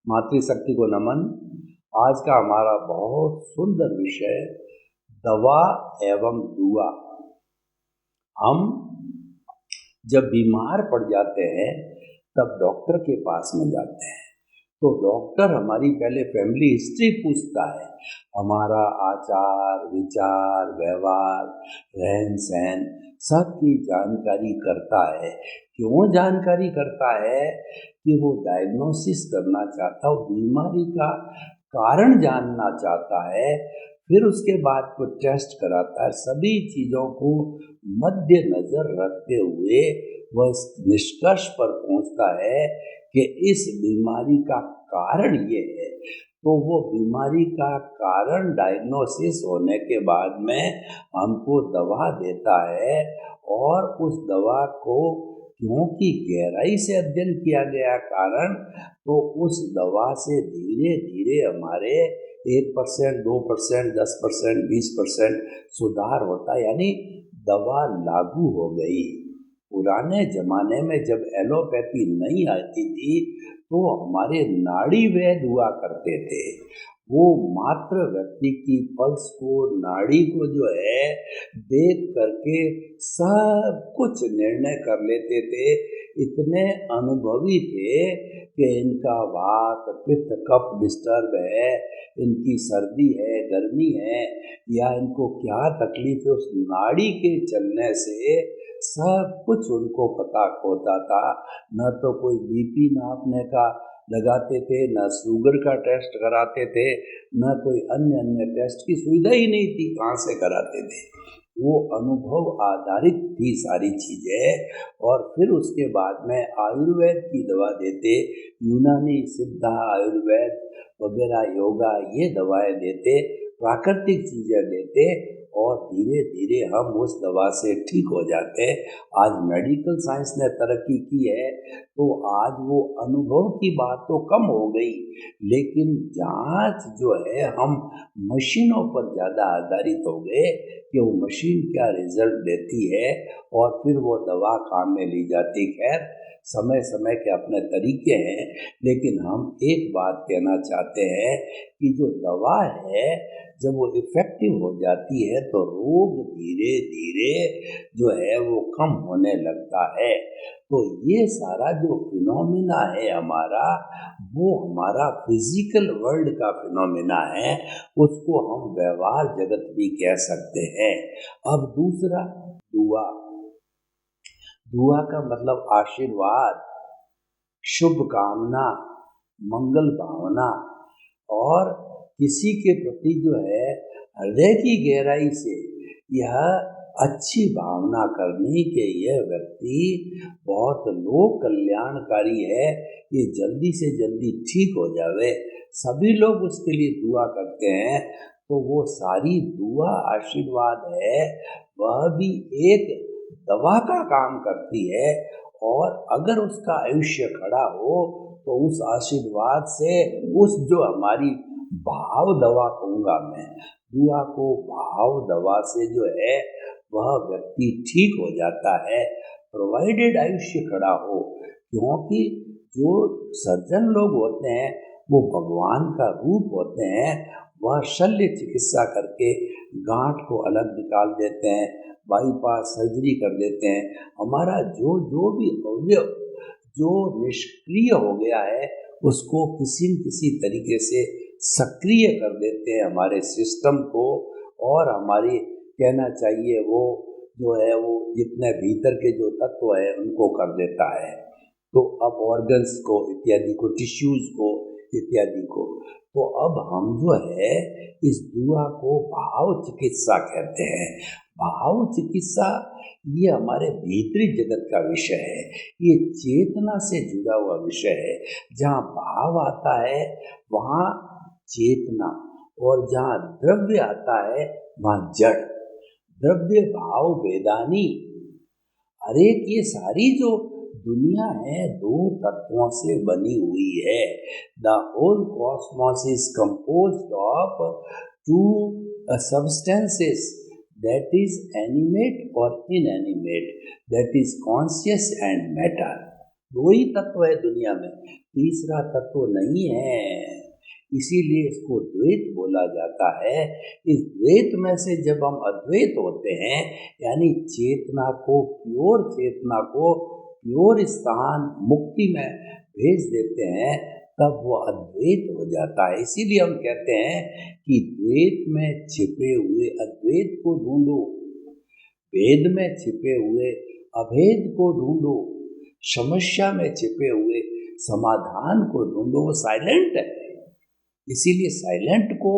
मातृशक्ति को नमन। आज का हमारा बहुत सुंदर विषय दवा एवं दुआ। हम जब बीमार पड़ जाते हैं तब डॉक्टर के पास में जाते हैं, तो डॉक्टर हमारी पहले फैमिली हिस्ट्री पूछता है, हमारा आचार विचार व्यवहार रहन सहन सबकी जानकारी करता है। क्यों जानकारी करता है? कि वो डायग्नोसिस करना चाहता है, बीमारी का कारण जानना चाहता है। फिर उसके बाद को टेस्ट कराता है। सभी चीज़ों को मद्देनजर रखते हुए वह इस निष्कर्ष पर पहुंचता है कि इस बीमारी का कारण ये है। तो वो बीमारी का कारण डायग्नोसिस होने के बाद में हमको दवा देता है, और उस दवा को क्योंकि गहराई से अध्ययन किया गया कारण, तो उस दवा से धीरे धीरे हमारे 1%, 2%, 10%, 20% सुधार होता है, यानी दवा लागू हो गई। पुराने ज़माने में जब एलोपैथी नहीं आती थी तो हमारे नाड़ी वैद्य हुआ करते थे। वो मात्र व्यक्ति की पल्स को, नाड़ी को जो है देख करके सब कुछ निर्णय कर लेते थे। इतने अनुभवी थे कि इनका वात पित्त कफ डिस्टर्ब है, इनकी सर्दी है गर्मी है या इनको क्या तकलीफ है, उस नाड़ी के चलने से सब कुछ उनको पता होता था। न तो कोई बीपी नापने का लगाते थे, न शुगर का टेस्ट कराते थे, न कोई अन्य टेस्ट की सुविधा ही नहीं थी, कहाँ से कराते थे। वो अनुभव आधारित थी सारी चीज़ें। और फिर उसके बाद में आयुर्वेद की दवा देते, यूनानी सिद्धा आयुर्वेद वगैरह योगा ये दवाएं देते, प्राकृतिक चीज़ें देते, और धीरे धीरे हम उस दवा से ठीक हो जाते। आज मेडिकल साइंस ने तरक्की की है, तो आज वो अनुभव की बात तो कम हो गई, लेकिन जांच जो है हम मशीनों पर ज़्यादा आधारित हो गए कि वो मशीन क्या रिजल्ट देती है और फिर वो दवा काम में ली जाती। खैर, समय समय के अपने तरीके हैं, लेकिन हम एक बात कहना चाहते हैं कि जो दवा है जब वो इफ़ेक्टिव हो जाती है तो रोग धीरे धीरे जो है वो कम होने लगता है। तो ये सारा जो फिनोमिना है हमारा, वो हमारा फिजिकल वर्ल्ड का फिनोमिना है, उसको हम व्यवहार जगत भी कह सकते हैं। अब दूसरा, दुआ। दुआ का मतलब आशीर्वाद, शुभ कामना, मंगल भावना, और किसी के प्रति जो है हृदय की गहराई से यह अच्छी भावना करनी कि यह व्यक्ति बहुत लोक कल्याणकारी है, ये जल्दी से जल्दी ठीक हो जावे। सभी लोग उसके लिए दुआ करते हैं, तो वो सारी दुआ आशीर्वाद है, वह भी एक दवा का काम करती है। और अगर उसका आयुष्य खड़ा हो तो उस आशीर्वाद से, उस जो हमारी भाव दवा कहूँगा मैं, दुआ को भाव दवा से जो है वह व्यक्ति ठीक हो जाता है, प्रोवाइडेड आयुष्य खड़ा हो। क्योंकि जो सर्जन लोग होते हैं वो भगवान का रूप होते हैं, वह शल्य चिकित्सा करके गांठ को अलग निकाल देते हैं, बाईपास सर्जरी कर देते हैं। हमारा जो भी अवयव जो निष्क्रिय हो गया है उसको किसी न किसी तरीके से सक्रिय कर देते हैं हमारे सिस्टम को, और हमारी कहना चाहिए वो जो है वो जितने भीतर के जो तत्व है उनको कर देता है। तो अब ऑर्गन्स को इत्यादि को, टिश्यूज को इत्यादि को, तो अब हम जो है इस दुआ को भाव चिकित्सा कहते हैं। भाव चिकित्सा ये हमारे भीतरी जगत का विषय है, ये चेतना से जुड़ा हुआ विषय है। जहाँ भाव आता है वहाँ चेतना, और जहाँ द्रव्य आता है वहाँ जड़। द्रव्य भाव वेदानी, अरे ये सारी जो दुनिया है दो तत्वों से बनी हुई है। The whole cosmos is composed of two substances, that is animate or inanimate, that is conscious and matter। दो ही तत्व है दुनिया में, तीसरा तत्व नहीं है, इसीलिए इसको द्वैत बोला जाता है। इस द्वैत में से जब हम अद्वैत होते हैं, यानी चेतना को, प्योर चेतना को प्योर स्थान मुक्ति में भेज देते हैं, तब वो अद्वैत हो जाता है। इसीलिए हम कहते हैं कि द्वैत में छिपे हुए अद्वैत को ढूंढो, वेद में छिपे हुए अभेद को ढूंढो, समस्या में छिपे हुए समाधान को ढूंढो। वो साइलेंट है, इसीलिए साइलेंट को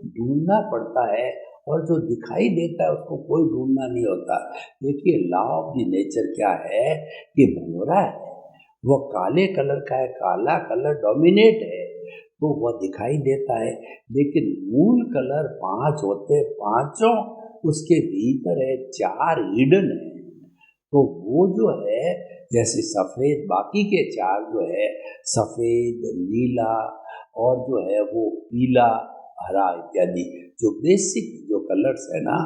ढूंढना पड़ता है, और जो दिखाई देता है उसको कोई ढूंढना नहीं होता। देखिए, लॉ ऑफ द नेचर क्या है कि भंवरा है, वो काले कलर का है, काला कलर डोमिनेट है तो वह दिखाई देता है, लेकिन मूल कलर 5 होते, पांचों उसके भीतर है, 4 हिडन है। तो वो जो है, जैसे सफ़ेद, बाकी के 4 जो है सफ़ेद, नीला और जो है वो पीला, हरा इत्यादि, जो बेसिक जो कलर्स है ना,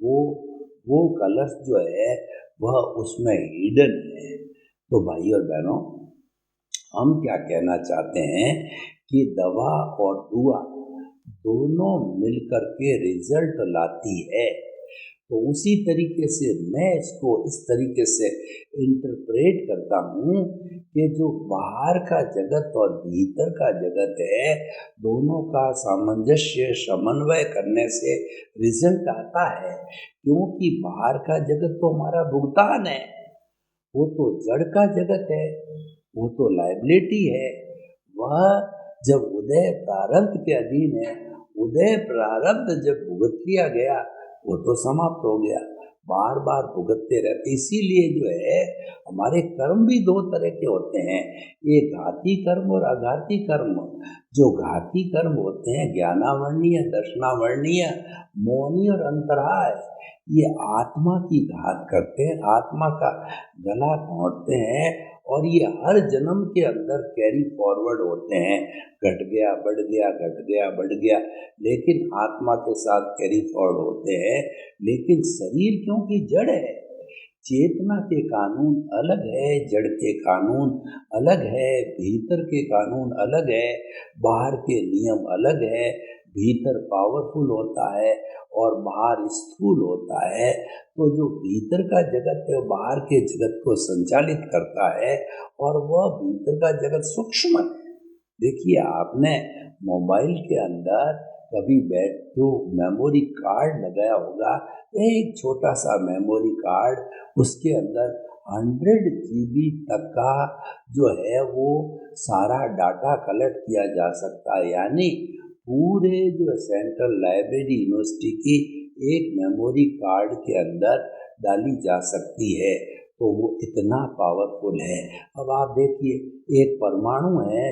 वो कलर्स जो है वह उसमें हिडन है। तो भाई और बहनों, हम क्या कहना चाहते हैं कि दवा और दुआ दोनों मिलकर के रिजल्ट लाती है। तो उसी तरीके से मैं इसको इस तरीके से इंटरप्रेट करता हूँ कि जो बाहर का जगत और भीतर का जगत है, दोनों का सामंजस्य समन्वय करने से रिजल्ट आता है। क्योंकि बाहर का जगत तो हमारा भुगतान है, वो तो जड़ का जगत है, वो तो लायबिलिटी है। वह जब उदय प्रारब्ध के अधीन है, उदय प्रारब्ध जब भुगत लिया गया वो तो समाप्त हो गया, बार बार भुगतते रहते। इसीलिए जो है हमारे कर्म भी 2 तरह के होते हैं, एक घाती कर्म और अघाती कर्म। जो घाती कर्म होते हैं, ज्ञानावर्णीय, दर्शनावर्णीय, मौनी और अंतराय, ये आत्मा की घात करते हैं, आत्मा का गला घोंटते हैं, और ये हर जन्म के अंदर कैरी फॉरवर्ड होते हैं। घट गया, बढ़ गया, घट गया, बढ़ गया, लेकिन आत्मा के साथ कैरी फॉरवर्ड होते हैं। लेकिन शरीर क्योंकि जड़ है, चेतना के कानून अलग है, जड़ के कानून अलग है, भीतर के कानून अलग है, बाहर के नियम अलग है। भीतर पावरफुल होता है और बाहर स्थूल होता है। तो जो भीतर का जगत है वो बाहर के जगत को संचालित करता है, और वह भीतर का जगत सूक्ष्म है। देखिए, आपने मोबाइल के अंदर कभी जो मेमोरी कार्ड लगाया होगा, एक छोटा सा मेमोरी कार्ड, उसके अंदर 100 GB तक का जो है वो सारा डाटा कलेक्ट किया जा सकता है। यानी पूरे जो सेंट्रल लाइब्रेरी यूनिवर्सिटी की एक मेमोरी कार्ड के अंदर डाली जा सकती है। तो वो इतना पावरफुल है। अब आप देखिए, एक परमाणु है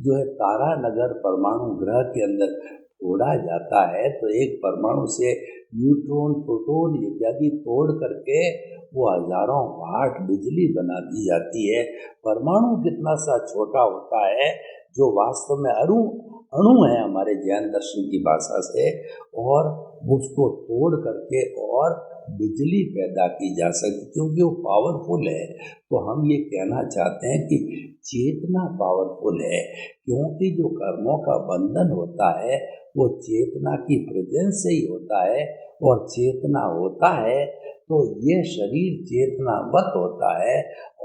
जो है तारानगर परमाणु ग्रह के अंदर छोड़ा जाता है, तो एक परमाणु से न्यूट्रॉन, प्रोटॉन इत्यादि तोड़ करके वो हजारों वाट बिजली बना दी जाती है। परमाणु कितना सा छोटा होता है, जो वास्तव में अणु है हमारे जैन दर्शन की भाषा से, और उसको तोड़ करके और बिजली पैदा की जा सकती, क्योंकि वो पावरफुल है। तो हम ये कहना चाहते हैं कि चेतना पावरफुल है, क्योंकि जो कर्मों का बंधन होता है वो चेतना की प्रेजेंस से ही होता है, और चेतना होता है तो ये शरीर चेतनावत होता है,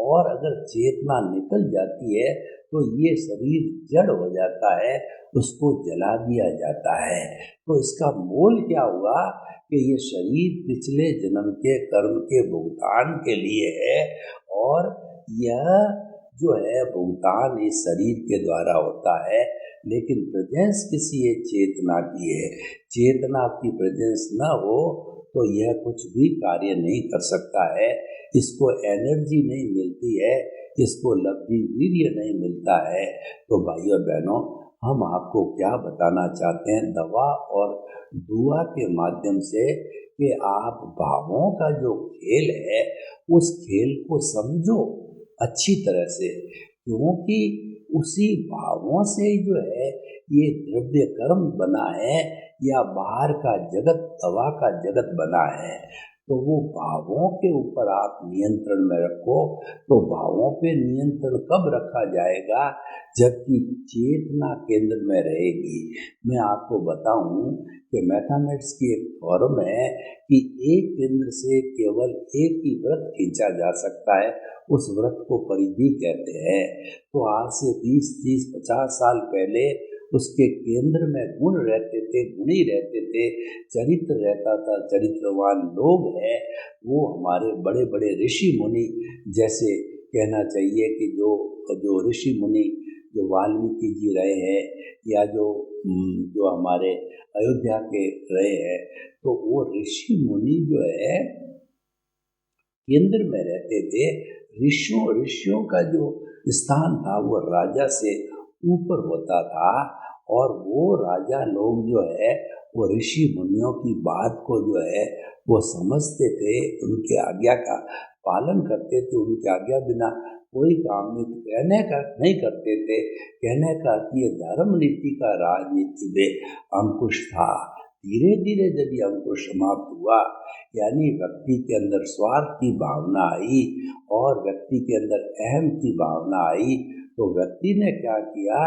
और अगर चेतना निकल जाती है तो ये शरीर जड़ हो जाता है, उसको जला दिया जाता है। तो इसका मोल क्या हुआ कि ये शरीर पिछले जन्म के कर्म के भुगतान के लिए है, और यह जो है भुगतान इस शरीर के द्वारा होता है। लेकिन प्रेजेंस किसी एक चेतना की है, चेतना की प्रेजेंस न हो तो यह कुछ भी कार्य नहीं कर सकता है, इसको एनर्जी नहीं मिलती है, इसको लब्धि वीर्य नहीं मिलता है। तो भाई और बहनों, हम आपको क्या बताना चाहते हैं दवा और दुआ के माध्यम से, कि आप भावों का जो खेल है उस खेल को समझो अच्छी तरह से, क्योंकि उसी भावों से जो है ये द्रव्य कर्म बना है, या बाहर का जगत दवा का जगत बना है। तो वो भावों के ऊपर आप नियंत्रण में रखो। तो भावों पे नियंत्रण कब रखा जाएगा? जबकि चेतना केंद्र में रहेगी। मैं आपको बताऊं कि मैथमेटिक्स की एक फॉर्म है कि एक केंद्र से केवल एक ही वृत्त खींचा जा सकता है, उस वृत्त को परिधि कहते हैं। तो आज से 20, 30, 50 साल पहले उसके केंद्र में गुण रहते थे, गुणी रहते थे, चरित्र रहता था, चरित्रवान लोग हैं। वो हमारे बड़े बड़े ऋषि मुनि, जैसे कहना चाहिए कि जो ऋषि मुनि जो वाल्मीकि जी रहे हैं, या जो हमारे अयोध्या के रहे हैं, तो वो ऋषि मुनि जो है केंद्र में रहते थे। ऋषियों का जो स्थान था वो राजा से ऊपर होता था, और वो राजा लोग जो है वो ऋषि मुनियों की बात को जो है वो समझते थे, उनके आज्ञा का पालन करते थे। उनके आज्ञा बिना कोई काम नहीं करते थे। कहने का ये धर्म नीति का राजनीति में अंकुश था। धीरे धीरे जब ये अंकुश समाप्त हुआ, यानी व्यक्ति के अंदर स्वार्थ की भावना आई और व्यक्ति के अंदर अहम की भावना आई, तो व्यक्ति ने क्या किया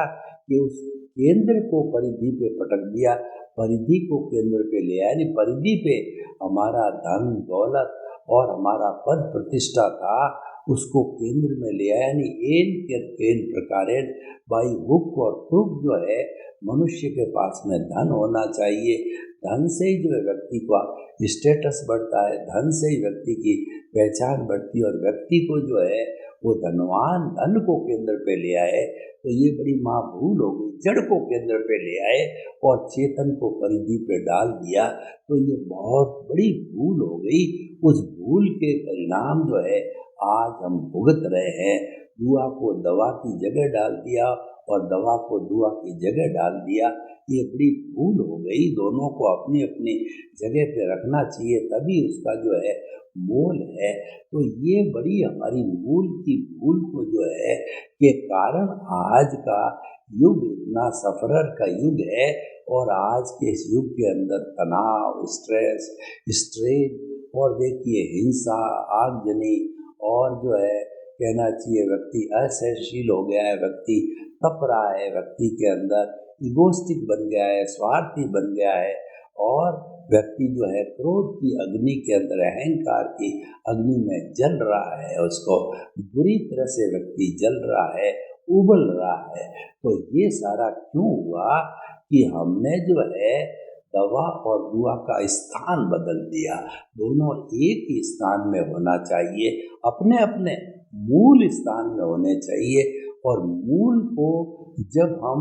कि उस केंद्र को परिधि पे पटक दिया, परिधि को केंद्र पे ले आया। यानी परिधि पे हमारा धन दौलत और हमारा पद प्रतिष्ठा था, उसको केंद्र में ले आया। यानी एन प्रकारेण बाई हुक और क्रुक जो है मनुष्य के पास में धन होना चाहिए। धन से ही जो है व्यक्ति का स्टेटस बढ़ता है, धन से ही व्यक्ति की पहचान बढ़ती है, और व्यक्ति को जो है वो धनवान धन को केंद्र पे ले आए। तो ये बड़ी महाभूल हो गई। जड़ को केंद्र पे ले आए और चेतन को परिधि पे डाल दिया, तो ये बहुत बड़ी भूल हो गई। उस भूल के परिणाम जो है आज हम भुगत रहे हैं। दुआ को दवा की जगह डाल दिया और दवा को दुआ की जगह डाल दिया। ये बड़ी भूल हो गई। दोनों को अपनी अपनी जगह पे रखना चाहिए, तभी उसका जो है मोल है। तो ये बड़ी हमारी मूल की भूल को जो है के कारण आज का युग इतना सफरर का युग है। और आज के इस युग के अंदर तनाव, स्ट्रेस, स्ट्रेन और देखिए हिंसा, आगजनी, और जो है कहना चाहिए व्यक्ति असहनशील हो गया है, व्यक्ति तप रहा है, व्यक्ति के अंदर इगोस्टिक बन गया है, स्वार्थी बन गया है, और व्यक्ति जो है क्रोध की अग्नि के अंदर, अहंकार की अग्नि में जल रहा है। उसको बुरी तरह से व्यक्ति जल रहा है, उबल रहा है। तो ये सारा क्यों हुआ कि हमने जो है दवा और दुआ का स्थान बदल दिया। दोनों एक ही स्थान में होना चाहिए, अपने अपने मूल स्थान में होने चाहिए। और मूल को जब हम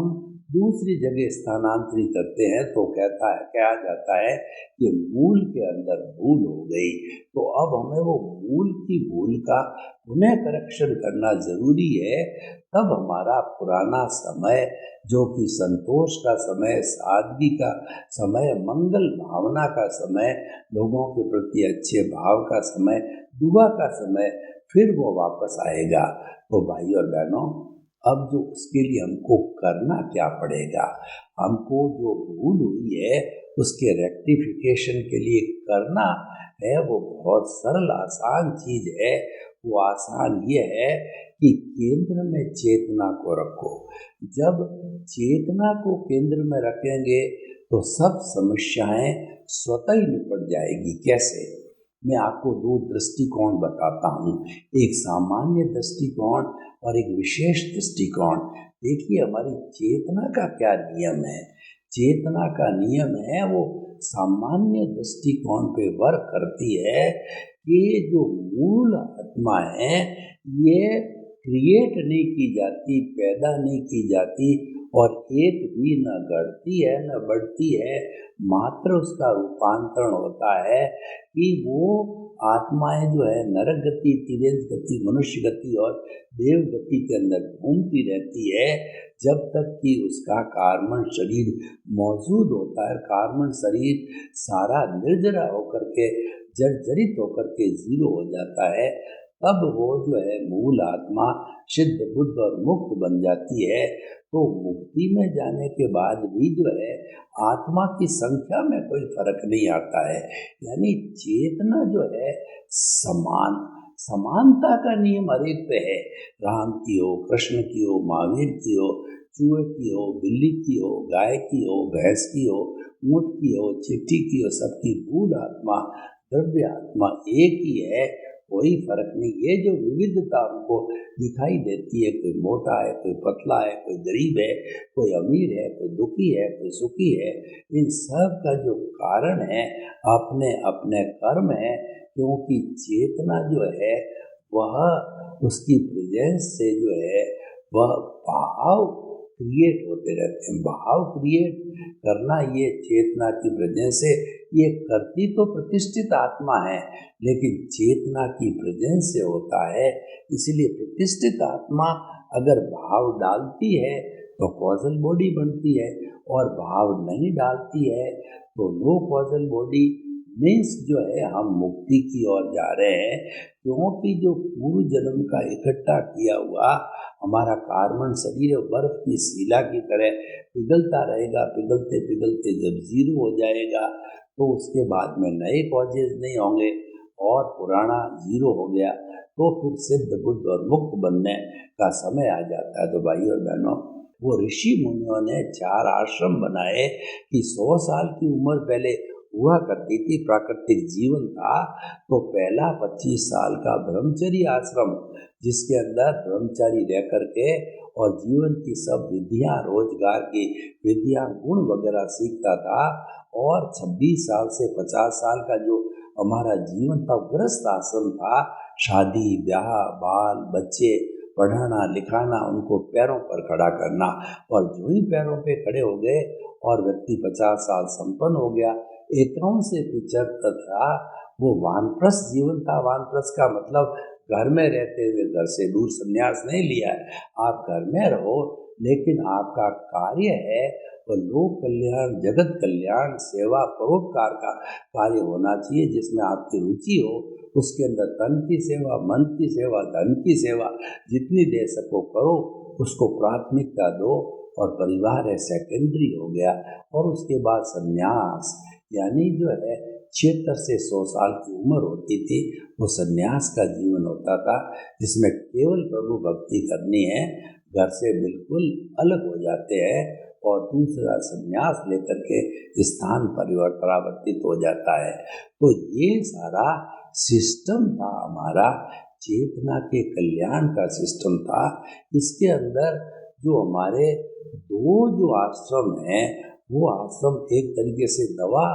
दूसरी जगह स्थानांतरित करते हैं तो कहा जाता है कि मूल के अंदर भूल हो गई। तो अब हमें वो मूल की भूल का पुनः करेक्शन करना जरूरी है। तब हमारा पुराना समय, जो कि संतोष का समय, सादगी का समय, मंगल भावना का समय, लोगों के प्रति अच्छे भाव का समय, दुआ का समय, फिर वो वापस आएगा। तो भाई और बहनों, अब जो उसके लिए हमको करना क्या पड़ेगा? हमको जो भूल हुई है उसके रेक्टिफिकेशन के लिए करना है वो बहुत सरल आसान चीज है। वो आसान ये है कि केंद्र में चेतना को रखो। जब चेतना को केंद्र में रखेंगे तो सब समस्याएं स्वतः ही निपट जाएगी। कैसे? मैं आपको दो दृष्टिकोण बताता हूँ, एक सामान्य दृष्टिकोण और एक विशेष दृष्टिकोण। देखिए हमारी चेतना का क्या नियम है। चेतना का नियम है वो सामान्य दृष्टिकोण पे वर्क करती है कि जो मूल आत्मा है ये क्रिएट नहीं की जाती, पैदा नहीं की जाती, और एक भी न घटती है न बढ़ती है, मात्र उसका रूपांतरण होता है कि वो आत्माएं जो है नरक गति, तिर्यक गति, मनुष्य गति और देव गति के अंदर घूमती रहती है, जब तक कि उसका कार्बन शरीर मौजूद होता है। कार्बन शरीर सारा निर्जरा होकर के, जर्जरित होकर के जीरो हो जाता है, तब वो जो है मूल आत्मा सिद्ध, बुद्ध और मुक्त बन जाती है। तो मुक्ति में जाने के बाद भी जो है आत्मा की संख्या में कोई फर्क नहीं आता है। यानी चेतना जो है समानता का नियम हर एक पे है। राम की हो, कृष्ण की हो, महावीर की हो, चूहे की हो, बिल्ली की हो, गाय की हो, भैंस की हो, ऊंट की हो, चींटी की हो, सबकी मूल आत्मा द्रव्य आत्मा एक ही है, कोई फर्क नहीं। ये जो विविधता हमको दिखाई देती है, कोई मोटा है, कोई पतला है, कोई गरीब है, कोई अमीर है, कोई दुखी है, कोई सुखी है, इन सब का जो कारण है अपने अपने कर्म है। क्योंकि चेतना जो है वह उसकी प्रेजेंस से जो है वह भाव क्रिएट होते रहते हैं। भाव क्रिएट करना ये चेतना की प्रेजेंस से ये करती तो प्रतिष्ठित आत्मा है, लेकिन चेतना की प्रेजेंस से होता है। इसलिए प्रतिष्ठित आत्मा अगर भाव डालती है तो कॉजल बॉडी बनती है, और भाव नहीं डालती है तो नो कॉजल बॉडी मीन्स जो है हम मुक्ति की ओर जा रहे हैं। क्योंकि जो पूर्व जन्म का इकट्ठा किया हुआ हमारा कार्बन शरीर बर्फ की शिला की तरह पिघलता रहेगा, पिघलते पिघलते जब जीरो हो जाएगा तो उसके बाद में नए कॉजेज नहीं होंगे और पुराना जीरो हो गया तो फिर सिद्ध बुद्ध और मुक्त बनने का समय आ जाता है। तो भाई और बहनों, वो ऋषि मुनियों ने 4 आश्रम बनाए कि 100 साल की उम्र पहले हुआ करती थी, प्राकृतिक जीवन था, तो पहला 25 साल का ब्रह्मचर्य आश्रम जिसके अंदर ब्रह्मचारी रह करके और जीवन की सब विधियां, रोजगार की विधियां, गुण वगैरह सीखता था, और 26 साल से 50 साल का जो हमारा जीवन था गृहस्थ आश्रम था। शादी ब्याह, बाल बच्चे, पढ़ाना लिखाना, उनको पैरों पर खड़ा करना, और जो ही पैरों पे खड़े हो गए और व्यक्ति 50 साल संपन्न हो गया, 51 से 75 था, वो वानप्रस्थ जीवन था। वानप्रस्थ का मतलब घर में रहते हुए घर से दूर संन्यास नहीं लिया है। आप घर में रहो, लेकिन आपका कार्य है वो लोक कल्याण, जगत कल्याण, सेवा, परोपकार का कार्य होना चाहिए, जिसमें आपकी रुचि हो। उसके अंदर तन की सेवा, मन की सेवा, धन की सेवा जितनी दे सको करो, उसको प्राथमिकता दो, और परिवार है सेकेंडरी हो गया। और उसके बाद संन्यास, यानी जो है 76 से 100 साल की उम्र होती थी, वो संन्यास का जीवन होता था, जिसमें केवल प्रभु भक्ति करनी है, घर से बिल्कुल अलग हो जाते हैं और दूसरा संन्यास लेकर के स्थान परावर्तित हो जाता है। तो ये सारा सिस्टम था हमारा, चेतना के कल्याण का सिस्टम था। इसके अंदर जो हमारे 2 जो आश्रम हैं, वो आश्रम एक तरीके से दवा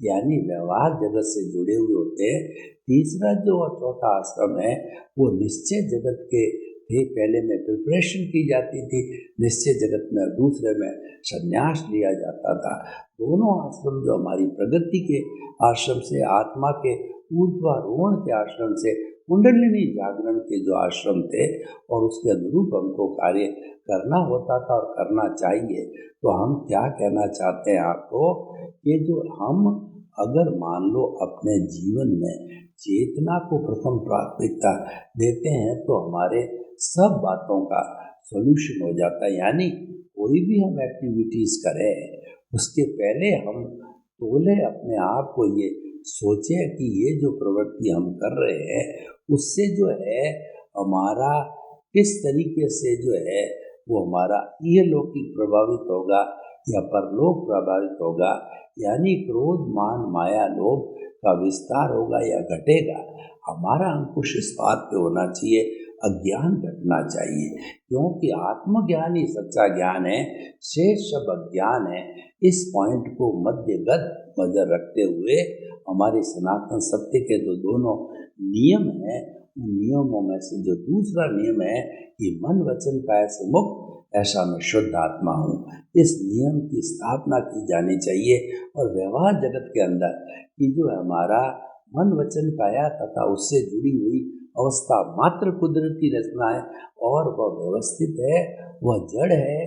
यानी व्यवहार जगत से जुड़े हुए होते हैं। तीसरा जो और चौथा आश्रम है वो निश्चय जगत के थे। पहले में प्रिपरेशन की जाती थी निश्चय जगत में, और दूसरे में संन्यास लिया जाता था। दोनों आश्रम जो हमारी प्रगति के आश्रम से, आत्मा के ऊर्ध्वारोहण के आश्रम से, कुंडलिनी जागरण के जो आश्रम थे, और उसके अनुरूप हमको कार्य करना होता था और करना चाहिए। तो हम क्या कहना चाहते हैं आपको, कि जो हम अगर मान लो अपने जीवन में चेतना को प्रथम प्राथमिकता देते हैं तो हमारे सब बातों का सॉल्यूशन हो जाता है। यानी कोई भी हम एक्टिविटीज़ करें उसके पहले हम तोले अपने आप को, ये सोचे कि ये जो प्रवृत्ति हम कर रहे हैं उससे जो है हमारा किस तरीके से जो है वो हमारा इहलौकिक प्रभावित होगा या परलोक प्रभावित होगा। यानी क्रोध मान माया लोभ का विस्तार होगा या घटेगा। हमारा अंकुश इस बात पे होना चाहिए, अज्ञान घटना चाहिए, क्योंकि आत्मज्ञान ही सच्चा ज्ञान है, शेष सब अज्ञान है। इस पॉइंट को मध्यगत नजर रखते हुए हमारे सनातन सत्य के जो दोनों नियम हैं, उन नियमों में से जो दूसरा नियम है कि मन वचन काया से मुक्त ऐसा मैं शुद्ध आत्मा हूँ, इस नियम की स्थापना की जानी चाहिए। और व्यवहार जगत के अंदर कि जो हमारा मन वचन काया तथा उससे जुड़ी हुई अवस्था मात्र कुदरती रचना है, और वह व्यवस्थित है, वह जड़ है,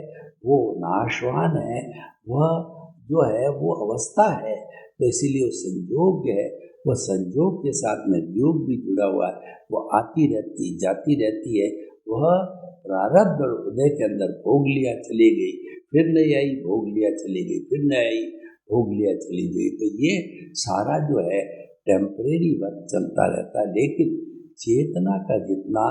वो नाशवान है, वह जो है वो अवस्था है। तो इसीलिए वो संयोग है, वह संयोग के साथ में योग भी जुड़ा हुआ है, वह आती रहती जाती रहती है, वह प्रारब्ध और उदय के अंदर भोग लिया चली गई, फिर नहीं आई, भोग लिया चली गई, फिर नहीं आई, भोग लिया चली गई। तो ये सारा जो है टेम्परेरी वर्क चलता रहता है, लेकिन चेतना का जितना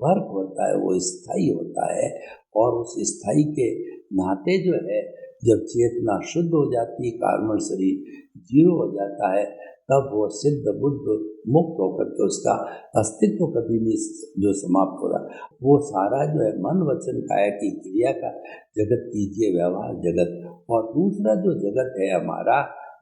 वर्क होता है वो स्थायी होता है। और उस स्थायी के नाते जो है जब चेतना शुद्ध हो जाती है, कार्बन शरीर जीरो हो जाता है, तब वो सिद्ध बुद्ध मुक्त होकर के उसका अस्तित्व कभी नहीं जो समाप्त हो रहा, वो सारा जो है मन वचन काया की क्रिया का जगत कीजिए, व्यवहार जगत। और दूसरा जो जगत है हमारा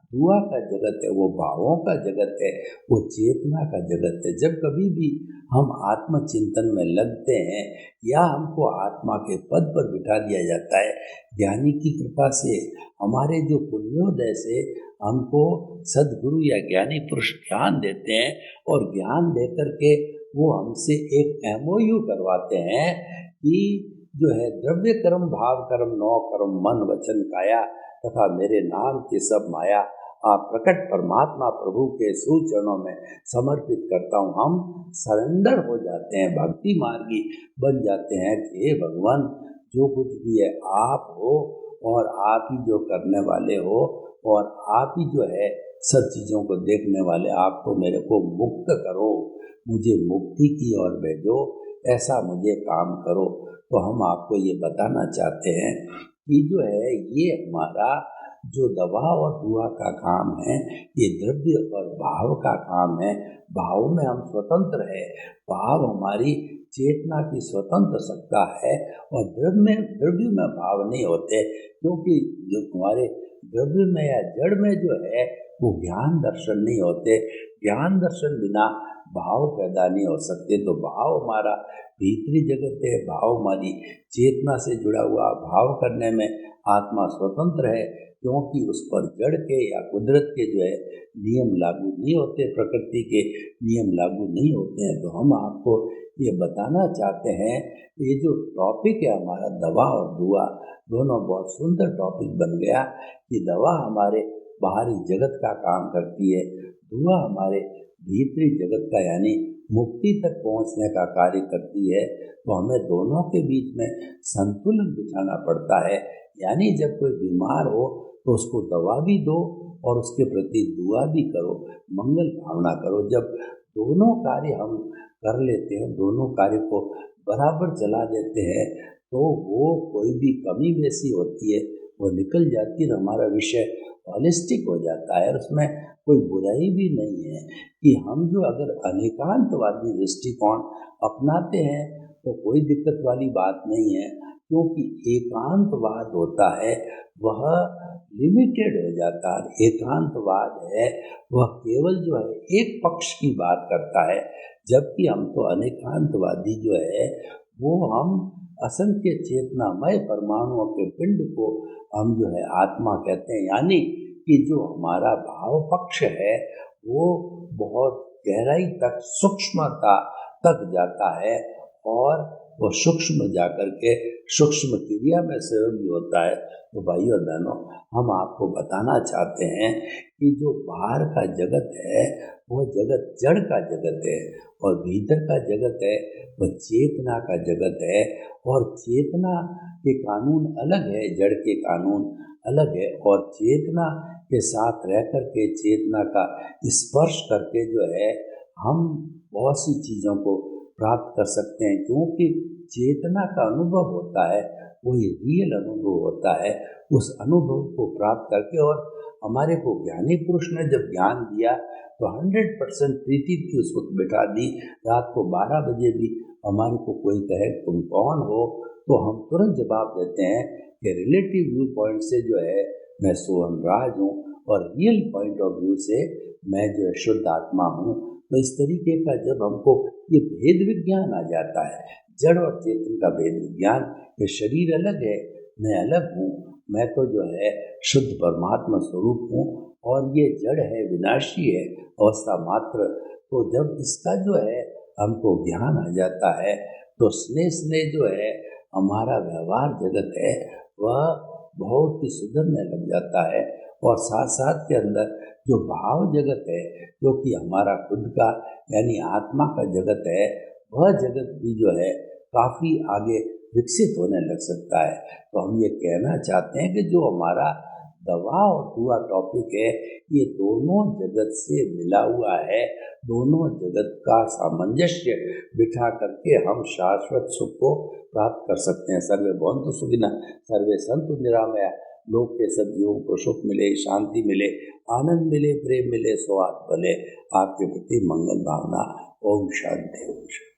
दुआ का जगत है, वो भावों का जगत है, वो चेतना का जगत है। जब कभी भी हम आत्मचिंतन में लगते हैं या हमको आत्मा के पद पर बिठा दिया जाता है, ज्ञानी की कृपा से, हमारे जो पुण्योदय से हमको सदगुरु या ज्ञानी पुरुष ज्ञान देते हैं, और ज्ञान दे करके वो हमसे एक MOU करवाते हैं कि जो है द्रव्य कर्म भाव कर्म 9 कर्म मन वचन काया तथा मेरे नाम की सब माया आप प्रकट परमात्मा प्रभु के सुचरणों में समर्पित करता हूँ। हम सरेंडर हो जाते हैं, भक्ति मार्गी बन जाते हैं कि हे भगवान जो कुछ भी है आप हो, और आप ही जो करने वाले हो, और आप ही जो है सब चीज़ों को देखने वाले, आप तो मेरे को मुक्त करो, मुझे मुक्ति की ओर भेजो, ऐसा मुझे काम करो। तो हम आपको ये बताना चाहते हैं कि जो है ये हमारा जो दवा और दुआ का काम है, ये द्रव्य और भाव का काम है। भाव में हम स्वतंत्र है, भाव हमारी चेतना की स्वतंत्र सत्ता है, और द्रव्य में भाव नहीं होते, क्योंकि जो हमारे द्रव्य में या जड़ में जो है वो ज्ञान दर्शन नहीं होते। ज्ञान दर्शन बिना भाव पैदा नहीं हो सकते। तो भाव हमारा भीतरी जगत है, भाव हमारी चेतना से जुड़ा हुआ, भाव करने में आत्मा स्वतंत्र है, क्योंकि उस पर जड़ के या कुदरत के जो है नियम लागू नहीं होते, प्रकृति के नियम लागू नहीं होते हैं। तो हम आपको ये बताना चाहते हैं, ये जो टॉपिक है हमारा दवा और दुआ, दोनों बहुत सुंदर टॉपिक बन गया कि दवा हमारे बाहरी जगत का काम करती है, दुआ हमारे भीतरी जगत का यानी मुक्ति तक पहुंचने का कार्य करती है। तो हमें दोनों के बीच में संतुलन बिठाना पड़ता है, यानी जब कोई बीमार हो तो उसको दवा भी दो और उसके प्रति दुआ भी करो, मंगल भावना करो। जब दोनों कार्य हम कर लेते हैं, दोनों कार्य को बराबर चला देते हैं, तो वो कोई भी कमी वैसी होती है वो निकल जाती है, हमारा विषय हॉलिस्टिक हो जाता है। और उसमें कोई बुराई भी नहीं है कि हम जो अगर अनेकांतवादी दृष्टिकोण अपनाते हैं तो कोई दिक्कत वाली बात नहीं है, क्योंकि एकांतवाद होता है वह लिमिटेड हो जाता है। एकांतवाद है वह केवल जो है एक पक्ष की बात करता है, जबकि हम तो अनेकांतवादी जो है वो हम असंख्य चेतनामय परमाणुओं के पिंड को हम जो है आत्मा कहते हैं। यानी कि जो हमारा भाव पक्ष है वो बहुत गहराई तक, सूक्ष्मता तक जाता है, और वो सूक्ष्म जाकर के सूक्ष्म क्रिया में सहयोगी होता है। तो भाइयों और बहनों, हम आपको बताना चाहते हैं कि जो बाहर का जगत है वह जगत जड़ का जगत है, और भीतर का जगत है वह चेतना का जगत है। और चेतना के कानून अलग है, जड़ के कानून अलग है, और चेतना के साथ रह कर के, चेतना का स्पर्श करके जो है हम बहुत सी चीज़ों को प्राप्त कर सकते हैं, क्योंकि चेतना का अनुभव होता है, वही रियल अनुभव होता है। उस अनुभव को प्राप्त करके, और हमारे को ज्ञानी पुरुष ने जब ज्ञान दिया तो 100% प्रीति थी, उस वक्त बैठा दी। रात को 12 बजे भी हमारे को कोई कहे तुम कौन हो, तो हम तुरंत जवाब देते हैं कि रिलेटिव व्यू पॉइंट से जो है मैं सोहन राज हूँ, और रियल पॉइंट ऑफ व्यू से मैं जो है शुद्ध आत्मा हूँ। तो इस तरीके का जब हमको ये भेद विज्ञान आ जाता है, जड़ और चेतन का भेद विज्ञान, ये शरीर अलग है, मैं अलग हूँ, मैं तो जो है शुद्ध परमात्मा स्वरूप हूँ, और ये जड़ है, विनाशी है, अवस्था मात्र। तो जब इसका जो है हमको ज्ञान आ जाता है, तो स्नेह स्नेह जो है हमारा व्यवहार जगत है वह बहुत ही सुधरने लग जाता है। और साथ साथ के अंदर जो भाव जगत है, जो कि हमारा खुद का यानी आत्मा का जगत है, वह जगत भी जो है काफ़ी आगे विकसित होने लग सकता है। तो हम ये कहना चाहते हैं कि जो हमारा दवा और दुआ टॉपिक है, ये दोनों जगत से मिला हुआ है। दोनों जगत का सामंजस्य बिठा करके हम शाश्वत सुख को प्राप्त कर सकते हैं। सर्वे भवन्तु सुखिनः, सर्वे सन्तु निरामया। लोक के सब जीवों को सुख मिले, शांति मिले, आनंद मिले, प्रेम मिले, स्वास्थ्य भले। आपके प्रति मंगल भावना। ओम शांति। ओम शांति।